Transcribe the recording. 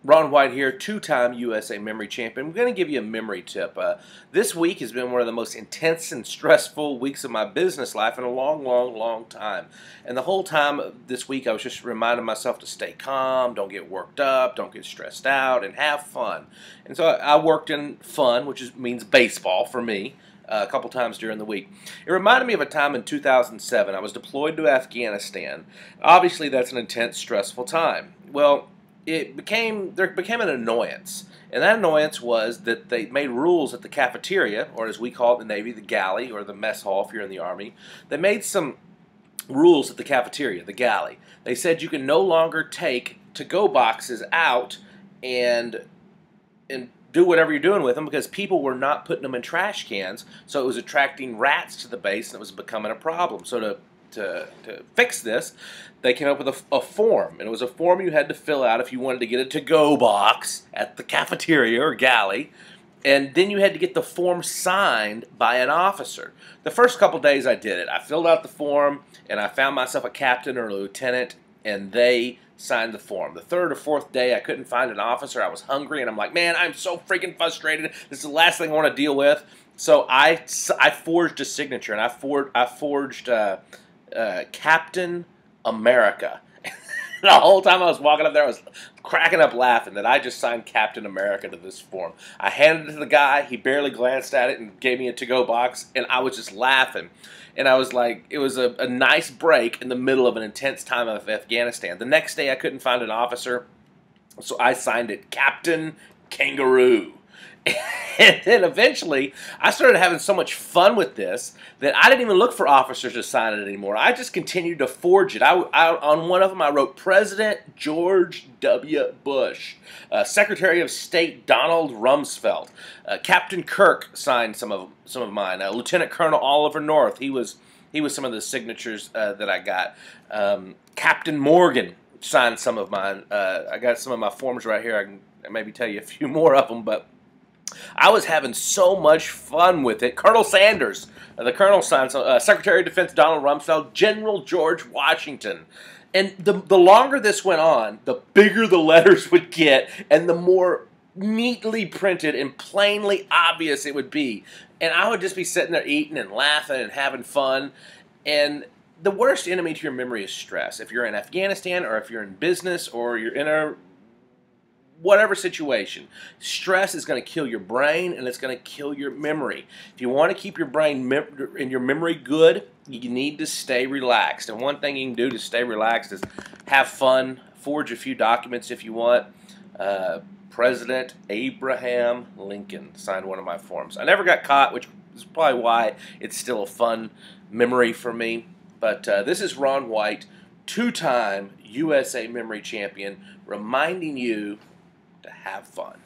Ron White here, two-time USA memory champion. I'm going to give you a memory tip. This week has been one of the most intense and stressful weeks of my business life in a long time. And the whole time this week I was just reminding myself to stay calm, don't get worked up, don't get stressed out, and have fun. And so I worked in fun, which means baseball for me, a couple times during the week. It reminded me of a time in 2007. I was deployed to Afghanistan. Obviously that's an intense, stressful time. Well, there became an annoyance, and that annoyance was that they made rules at the cafeteria, or as we call it in the Navy, the galley, or the mess hall if you're in the Army. They made some rules at the cafeteria, the galley. They said you can no longer take to-go boxes out and do whatever you're doing with them because people were not putting them in trash cans, so it was attracting rats to the base and it was becoming a problem. So to fix this, they came up with a form, and it was a form you had to fill out if you wanted to get a to-go box at the cafeteria or galley, and then you had to get the form signed by an officer. The first couple days I did it. I filled out the form, and I found myself a captain or a lieutenant, and they signed the form. The third or fourth day, I couldn't find an officer. I was hungry, and I'm like, man, I'm so freaking frustrated. This is the last thing I want to deal with. So I forged a signature, and I forged Captain America. The whole time I was walking up there, I was cracking up laughing that I just signed Captain America to this form. I handed it to the guy. He barely glanced at it and gave me a to-go box, and I was just laughing. And I was like, it was a nice break in the middle of an intense time of Afghanistan. The next day, I couldn't find an officer, so I signed it Captain Kangaroo. And then eventually, I started having so much fun with this that I didn't even look for officers to sign it anymore. I just continued to forge it. On one of them, I wrote President George W. Bush, Secretary of State Donald Rumsfeld, Captain Kirk signed some of mine, Lieutenant Colonel Oliver North. He was some of the signatures that I got. Captain Morgan signed some of mine. I got some of my forms right here. I can maybe tell you a few more of them, but I was having so much fun with it. Colonel Sanders, the Colonel signed, Secretary of Defense Donald Rumsfeld, General George Washington. And the longer this went on, the bigger the letters would get and the more neatly printed and plainly obvious it would be. And I would just be sitting there eating and laughing and having fun. And the worst enemy to your memory is stress. If you're in Afghanistan or if you're in business or you're in a whatever situation, stress is going to kill your brain and it's going to kill your memory. If you want to keep your brain and your memory good, you need to stay relaxed. And one thing you can do to stay relaxed is have fun, forge a few documents if you want. President Abraham Lincoln signed one of my forms. I never got caught, which is probably why it's still a fun memory for me. But this is Ron White, two-time USA memory champion, reminding you to have fun.